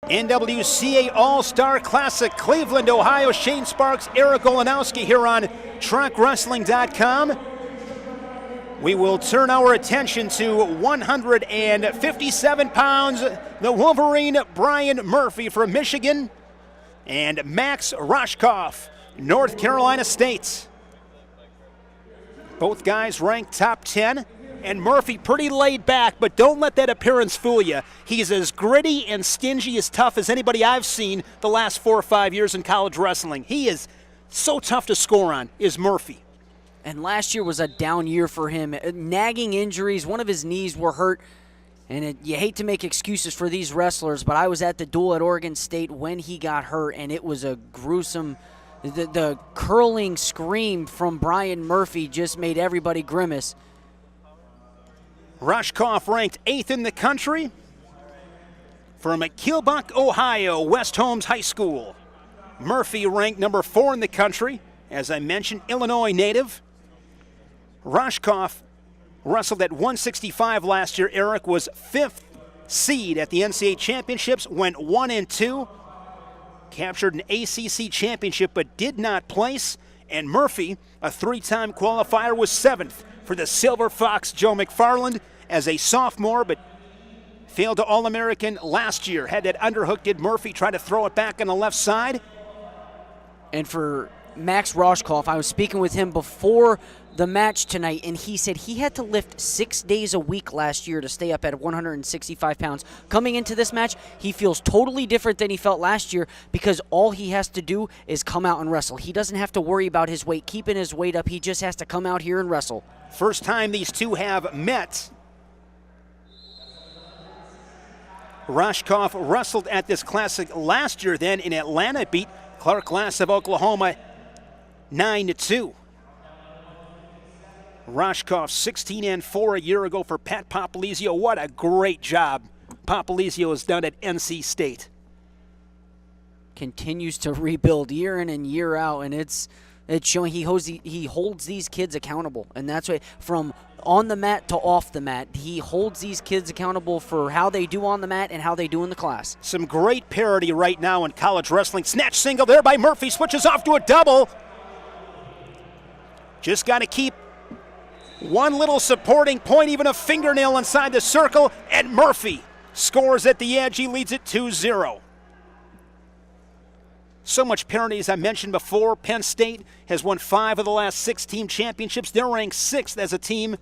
NWCA All-Star Classic, Cleveland, Ohio. Shane Sparks, Eric Olenowski here on TrackWrestling.com. We will turn our attention to 157 pounds, the Wolverine Brian Murphy from Michigan, and Max Rohskopf, North Carolina State. Both guys ranked top 10. And Murphy pretty laid back, but don't let that appearance fool you. He's as gritty and stingy, as tough as anybody I've seen the last 4 or 5 years in college wrestling. He is so tough to score on, is Murphy. And last year was a down year for him. Nagging injuries, one of his knees were hurt. And you hate to make excuses for these wrestlers, but I was at the duel at Oregon State when he got hurt, and it was a gruesome. The curling scream from Brian Murphy just made everybody grimace. Rohskopf ranked 8th in the country from Killbuck, Ohio, West Holmes High School. Murphy ranked number 4 in the country, as I mentioned, Illinois native. Rohskopf wrestled at 165 last year. Eric was 5th seed at the NCAA Championships, went 1-2, captured an ACC championship but did not place. And Murphy, a 3-time qualifier, was 7th for the Silver Fox Joe McFarland as a sophomore, but failed to All-American last year. Had that underhook, did Murphy try to throw it back on the left side. And for Max Rohskopf, I was speaking with him before the match tonight, and he said he had to lift 6 days a week last year to stay up at 165 pounds. Coming into this match, he feels totally different than he felt last year because all he has to do is come out and wrestle. He doesn't have to worry about his weight, keeping his weight up. He just has to come out here and wrestle. First time these two have met. Rohskopf wrestled at this classic last year then in Atlanta, beat Clark Glass of Oklahoma 9-2. Rohskopf 16-4 a year ago for Pat Popolizio. What a great job Popolizio has done at NC State. Continues to rebuild year in and year out, and it's showing he holds these kids accountable, and that's why from on the mat to off the mat, he holds these kids accountable for how they do on the mat and how they do in the class. Some great parity right now in college wrestling. Snatch single there by Murphy, switches off to a double. Just got to keep one little supporting point, even a fingernail inside the circle, and Murphy scores at the edge. He leads it 2-0. So much parity, as I mentioned before. Penn State has won 5 of the last 6 team championships. They're ranked 6th as a team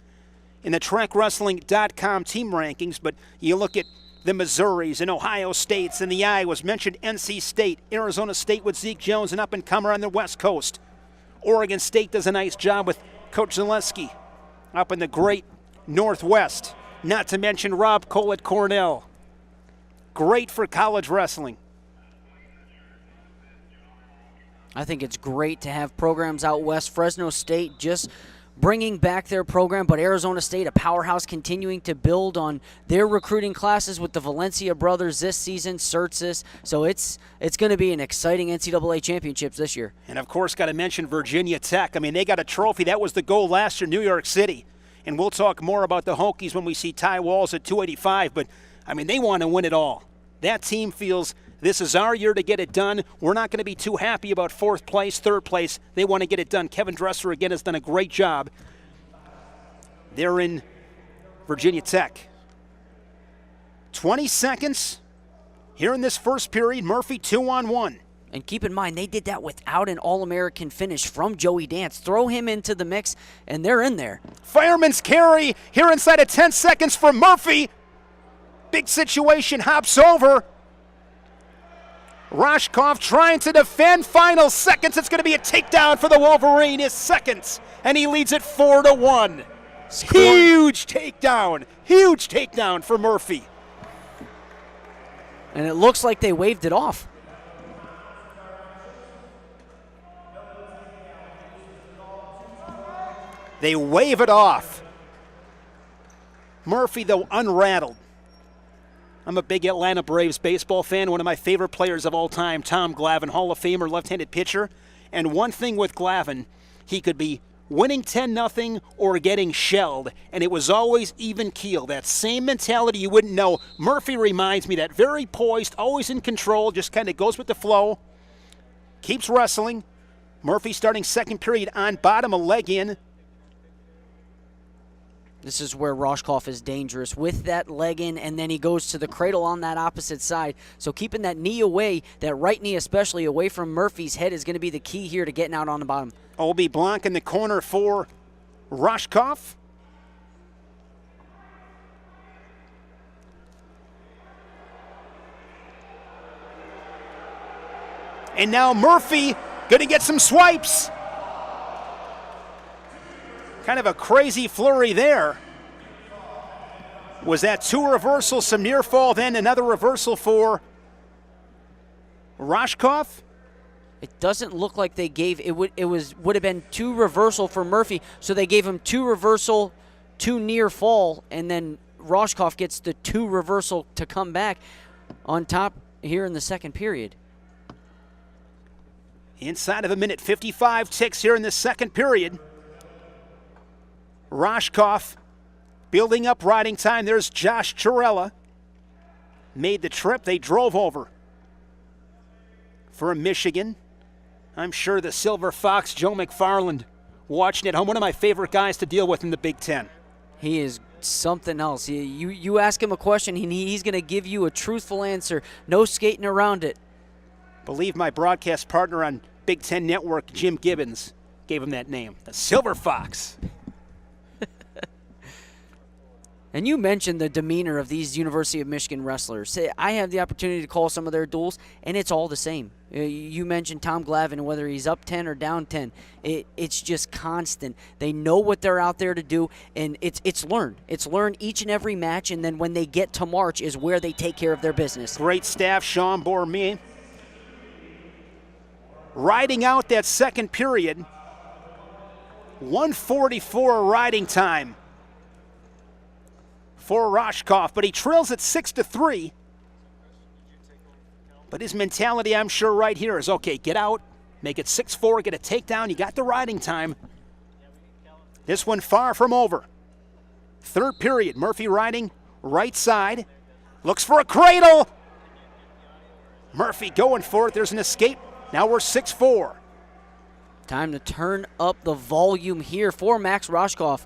in the TrackWrestling.com team rankings, but you look at the Missouris and Ohio States and the Iowas. Mentioned NC State, Arizona State with Zeke Jones, an up-and-comer on the West Coast. Oregon State does a nice job with Coach Zaleski up in the great Northwest. Not to mention Rob Cole at Cornell. Great for college wrestling. I think it's great to have programs out west. Fresno State just bringing back their program, but Arizona State, a powerhouse, continuing to build on their recruiting classes with the Valencia brothers this season, Surtsis. So it's going to be an exciting NCAA championships this year. And, of course, got to mention Virginia Tech. I mean, they got a trophy. That was the goal last year, New York City. And we'll talk more about the Hokies when we see Ty Walls at 285. But, I mean, they want to win it all. That team feels this is our year to get it done. We're not going to be too happy about 4th place, 3rd place. They want to get it done. Kevin Dresser, again, has done a great job. They're in Virginia Tech. 20 seconds here in this first period. Murphy 2-on-1. And keep in mind, they did that without an All-American finish from Joey Dance. Throw him into the mix, and they're in there. Fireman's carry here inside of 10 seconds for Murphy. Big situation, hops over. Rohskopf trying to defend. Final seconds. It's going to be a takedown for the Wolverine. His seconds, and he leads it 4-1. Huge takedown. Huge takedown for Murphy. And it looks like they waved it off. They wave it off. Murphy, though, unrattled. I'm a big Atlanta Braves baseball fan. One of my favorite players of all time, Tom Glavine, Hall of Famer, left-handed pitcher. And one thing with Glavine, he could be winning 10-0 or getting shelled, and it was always even keel. That same mentality you wouldn't know. Murphy reminds me that very poised, always in control, just kind of goes with the flow, keeps wrestling. Murphy starting second period on bottom, a leg in. This is where Rohskopf is dangerous with that leg in, and then he goes to the cradle on that opposite side. So keeping that knee away, that right knee especially, away from Murphy's head is going to be the key here to getting out on the bottom. Obi Blanc in the corner for Rohskopf. And now Murphy going to get some swipes. Kind of a crazy flurry there. Was that two reversals, some near fall, then another reversal for Rohskopf? It doesn't look like they gave it. Would have been two reversal for Murphy, so they gave him two reversal, two near fall, and then Rohskopf gets the two reversal to come back on top here in the second period. Inside of a minute, 55 ticks here in the second period. Rohskopf building up riding time. There's Josh Chirella. Made the trip. They drove over for Michigan. I'm sure the Silver Fox, Joe McFarland, watching at home. One of my favorite guys to deal with in the Big Ten. He is something else. You ask him a question, he's going to give you a truthful answer. No skating around it. Believe my broadcast partner on Big Ten Network, Jim Gibbons, gave him that name, the Silver Fox. And you mentioned the demeanor of these University of Michigan wrestlers. I have the opportunity to call some of their duels, and it's all the same. You mentioned Tom Glavine, whether he's up 10 or down 10. It's just constant. They know what they're out there to do, and it's learned. It's learned each and every match, and then when they get to March is where they take care of their business. Great staff, Sean Bormier. Riding out that second period, 1:44 riding time for Rohskopf, but he trails at 6-3. But his mentality, I'm sure, right here is, okay, get out, make it 6-4, get a takedown, you got the riding time. This one far from over. Third period, Murphy riding right side, looks for a cradle. Murphy going for it, there's an escape. Now we're 6-4. Time to turn up the volume here for Max Rohskopf.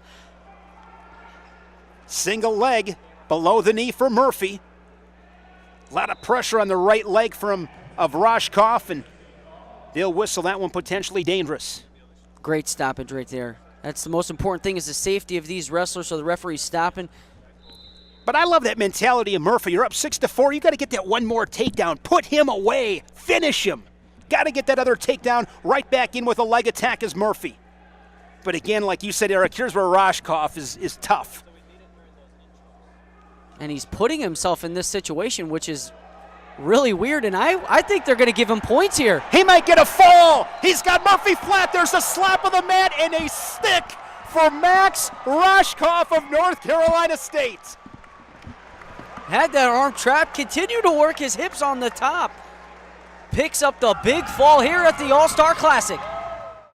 Single leg below the knee for Murphy. A lot of pressure on the right leg of Rohskopf, and they'll whistle that one potentially dangerous. Great stoppage right there. That's the most important thing, is the safety of these wrestlers, so the referee's stopping. But I love that mentality of Murphy. You're up 6-4. You got to get that one more takedown. Put him away. Finish him. Got to get that other takedown. Right back in with a leg attack as Murphy. But again, like you said, Eric, here's where Rohskopf is tough. And he's putting himself in this situation, which is really weird, and I think they're going to give him points here. He might get a fall. He's got Murphy flat. There's a slap of the mat and a stick for Max Rohskopf of North Carolina State. Had that arm trapped, continue to work his hips on the top. Picks up the big fall here at the All-Star Classic.